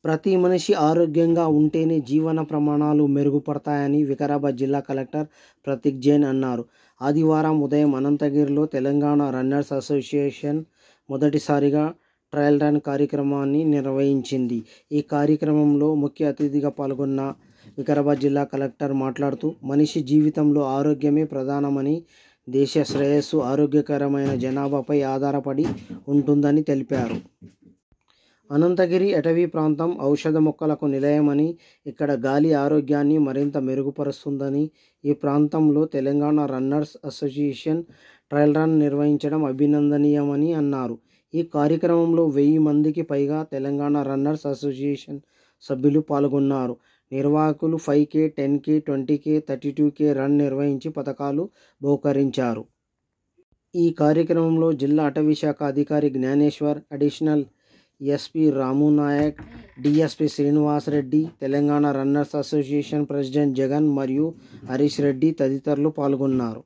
ప్రతి మనిషి ఆరోగ్యంగా ఉంటేనే జీవన ప్రమాణాలు మెరుగుపడతాయని వికారాబాద్ జిల్లా కలెక్టర్ ప్రతీక్ జైన్ అన్నారు. ఆదివారం ఉదయం అనంతగిరిలో తెలంగాణ రన్నర్స్ అసోసియేషన్ మొదటిసారిగా ట్రయల్ రన్ కార్యక్రమాన్ని నిర్వహించింది. ఈ కార్యక్రమంలో ముఖ్య అతిథిగా పాల్గొన్న వికారాబాద్ జిల్లా కలెక్టర్ మాట్లాడుతూ, మనిషి జీవితంలో ఆరోగ్యమే ప్రధానమని, దేశ శ్రేయస్సు ఆరోగ్యకరమైన జనాభాపై ఆధారపడి ఉంటుందని తెలిపారు. అనంతగిరి అటవీ ప్రాంతం ఔషధ మొక్కలకు నిలయమని, ఇక్కడ గాలి ఆరోగ్యాన్ని మరింత మెరుగుపరుస్తుందని, ఈ ప్రాంతంలో Telangana runners association trial run నిర్వహించడం అభినందనీయమని అన్నారు. ఈ కార్యక్రమంలో 1000 మందికి పైగా తెలంగాణ రన్నర్స్ అసోసియేషన్ సభ్యులు పాల్గొన్నారు. నిర్వాహకులు 5K, 10K, 20K, 32K run నిర్వహించి పతకాలు బహూకరించారు. ఈ కార్యక్రమంలో జిల్లా అటవీ శాఖ అధికారి Gnaneshwar, additional SP Ramunayak, DSP Srinivas Reddy, Telangana runners association president Jagan మరియు హరీష్ రెడ్డి తదితరులు పాల్గొన్నారు.